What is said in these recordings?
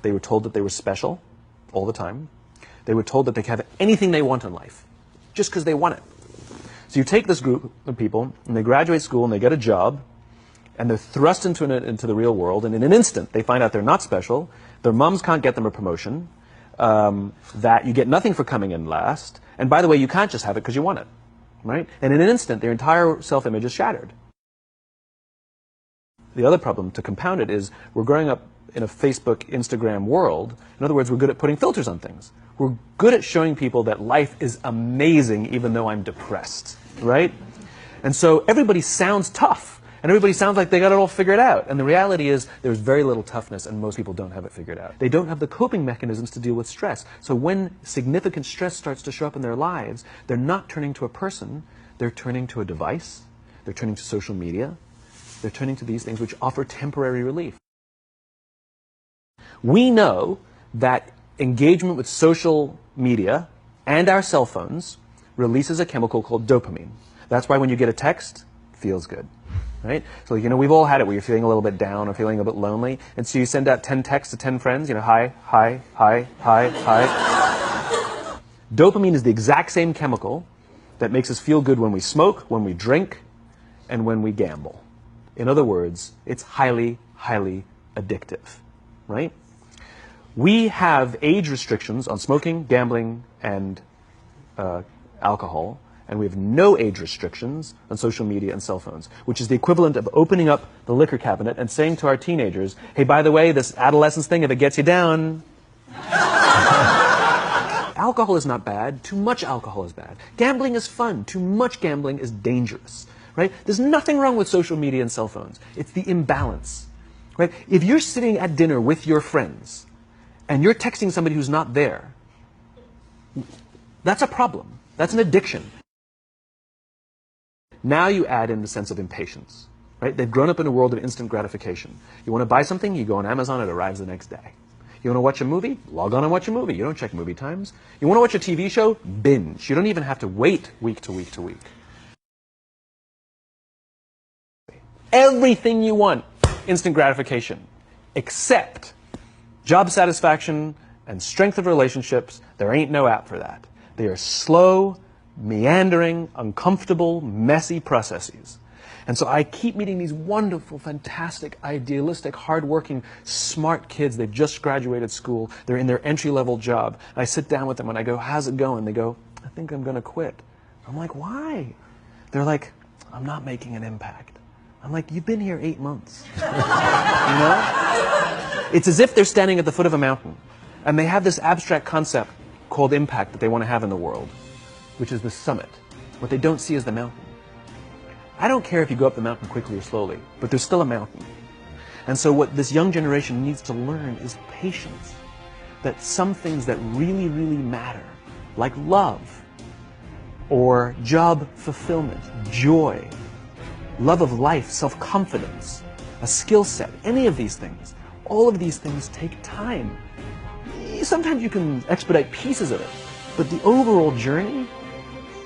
They were told that they were special all the time. They were told that they could have anything they want in life just because they want it. So you take this group of people, and they graduate school, and they get a job, and they're thrust into the real world, and in an instant, they find out they're not special, their moms can't get them a promotion, that you get nothing for coming in last, and by the way, you can't just have it because you want it, right? And in an instant, their entire self-image is shattered. The other problem, to compound it, is we're growing up in a Facebook, Instagram world. In other words, we're good at putting filters on things. We're good at showing people that life is amazing even though I'm depressed, right? And so everybody sounds tough, and everybody sounds like they got it all figured out. And the reality is there's very little toughness, and most people don't have it figured out. They don't have the coping mechanisms to deal with stress. So when significant stress starts to show up in their lives, they're not turning to a person, they're turning to a device, they're turning to social media, they're turning to these things which offer temporary relief. We know that engagement with social media and our cell phones releases a chemical called dopamine. That's why when you get a text, it feels good, right? So, we've all had it where you're feeling a little bit down or feeling a bit lonely, and so you send out 10 texts to 10 friends, hi, hi, hi, hi, hi. Dopamine is the exact same chemical that makes us feel good when we smoke, when we drink, and when we gamble. In other words, it's highly, highly addictive, right? We have age restrictions on smoking, gambling, and alcohol, and we have no age restrictions on social media and cell phones, which is the equivalent of opening up the liquor cabinet and saying to our teenagers, hey, by the way, this adolescence thing, if it gets you down. Alcohol is not bad. Too much alcohol is bad. Gambling is fun. Too much gambling is dangerous. Right? There's nothing wrong with social media and cell phones. It's the imbalance. Right? If you're sitting at dinner with your friends and you're texting somebody who's not there, that's a problem. That's an addiction. Now you add in the sense of impatience. Right? They've grown up in a world of instant gratification. You want to buy something, you go on Amazon, it arrives the next day. You want to watch a movie? Log on and watch a movie. You don't check movie times. You want to watch a TV show? Binge. You don't even have to wait week to week to week. Everything you want, instant gratification, except job satisfaction and strength of relationships. There ain't no app for that. They are slow, meandering, uncomfortable, messy processes. And so I keep meeting these wonderful, fantastic, idealistic, hardworking, smart kids. They've just graduated school. They're in their entry-level job. And I sit down with them and I go, how's it going? They go, I think I'm going to quit. I'm like, why? They're like, I'm not making an impact. I'm like, you've been here 8 months. It's as if they're standing at the foot of a mountain, and they have this abstract concept called impact that they want to have in the world, which is the summit. What they don't see is the mountain. I don't care if you go up the mountain quickly or slowly, but there's still a mountain. And so what this young generation needs to learn is patience. That some things that really, really matter, like love, or job fulfillment, joy, love of life, self-confidence, a skill set, any of these things, all of these things take time. Sometimes you can expedite pieces of it, but the overall journey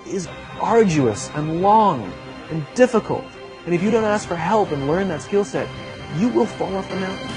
is arduous and long and difficult. And if you don't ask for help and learn that skill set, you will fall off the mountain.